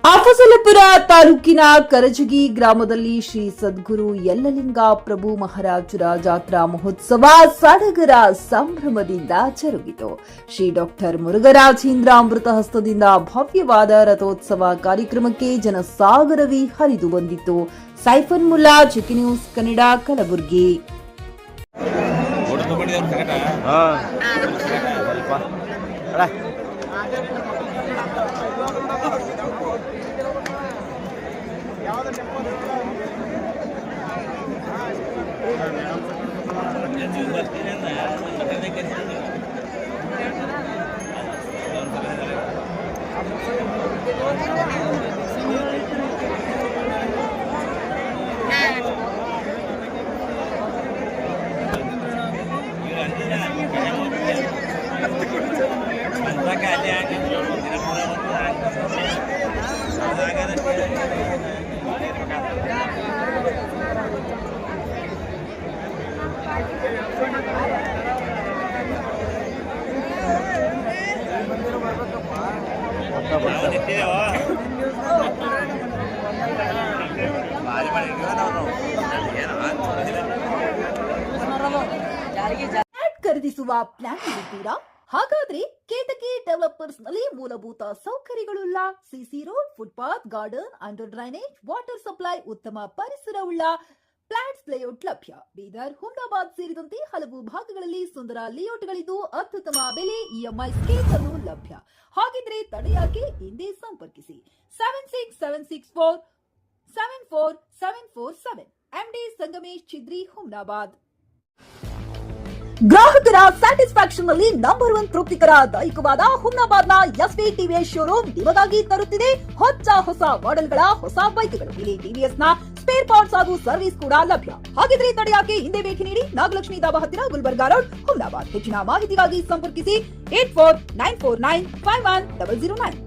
ಅಫಜಲಪುರ ತಾಲೂಕಿನ ಕರಜಗಿ ಗ್ರಾಮದಲ್ಲಿ ಶ್ರೀ ಸದ್ಗುರು ಯಲ್ಲಲಿಂಗ ಪ್ರಭು ಮಹಾರಾಜರ ಜಾತ್ರಾ ಮಹೋತ್ಸವ ಸಡಗರ ಸಂಭ್ರಮದಿಂದ ಜರುಗಿತು. ಶ್ರೀ ಡಾಕ್ಟರ್ ಮುರುಘರಾಜೇಂದ್ರ ಅಮೃತ ಹಸ್ತದಿಂದ ಭವ್ಯವಾದ ರಥೋತ್ಸವ ಕಾರ್ಯಕ್ರಮಕ್ಕೆ ಜನಸಾಗರವೇ ಹರಿದು ಬಂದಿತ್ತು. Saifan Mulla, GK news Kannada, Kalaburagi. ಖರೀದಿಸುವ ಪ್ಲಾನ್ ಇದ್ದೀರಾ? ಹಾಗಾದ್ರೆ ಕೇತಕಿ ಡೆವಲಪರ್ಸ್ ನಲ್ಲಿ ಮೂಲಭೂತ ಸೌಕರ್ಯಗಳುಳ್ಳ CC road, footpath, garden, under drainage, water supply, ಉತ್ತಮ ಪರಿಸರವುಳ್ಳ ಫ್ಲಾಟ್ಸ್ ಲೇಔಟ್ ಲಭ್ಯ. ಬೀದರ್, ಹುಮ್ನಾಬಾದ್ ಸೇರಿದಂತೆ ಹಲವು ಭಾಗಗಳಲ್ಲಿ ಸುಂದರ ಲೇಔಟ್ಗಳಿದ್ದು ಅತ್ಯುತ್ತಮ ಬೆಲೆ, ಇಎಂಐ ಸ್ಕೀಮ್ ಅನ್ನು ಲಭ್ಯ. ಹಾಗಿದ್ರೆ ತಡೆಯಾಕೆ? ಹಿಂದೆ ಸಂಪರ್ಕಿಸಿ 7676474747 MD ಸಂಗಮೇಶ್ ಚಿದ್ರಿ, ಹುಮ್ನಾಬಾದ್. ಗ್ರಾಹಕರ ಸ್ಯಾಟಿಸ್ಫ್ಯಾಕ್ಷನ್ ನಲ್ಲಿ ನಂಬರ್ 1 ತೃಪ್ತಿಕರ ದೈಹಿಕವಾದ ಹುಮ್ನಾಬಾದ್ನ ಎಸ್ವಿ ಟಿವಿಎಸ್ ಶೋರೂಮ್ ನಿಮಗಾಗಿ ತರುತ್ತಿದೆ ಹೊಸ ಮಾಡೆಲ್ಗಳ ಹೊಸ ಬೈಕ್ಗಳು. ಇಲ್ಲಿ ಟಿವಿಎಸ್ ನ ಸ್ಪೇರ್ ಪಾರ್ಟ್ಸ್ ಹಾಗೂ ಸರ್ವಿಸ್ ಕೂಡ ಲಭ್ಯ. ಹಾಗಿದ್ರೆ ತಡೆಯಾಕೆ? ಹಿಂದೆ ಭೇಟಿ ನೀಡಿ. ನಾಗಲಕ್ಷ್ಮಿ ದಾಬಾ ಹತ್ತಿರ, ಗುಲ್ಬರ್ಗಾ ರೋಡ್, ಹುಮ್ನಾಬಾದ್. ಹೆಚ್ಚಿನ ಮಾಹಿತಿಗಾಗಿ ಸಂಪರ್ಕಿಸಿ 8494951009.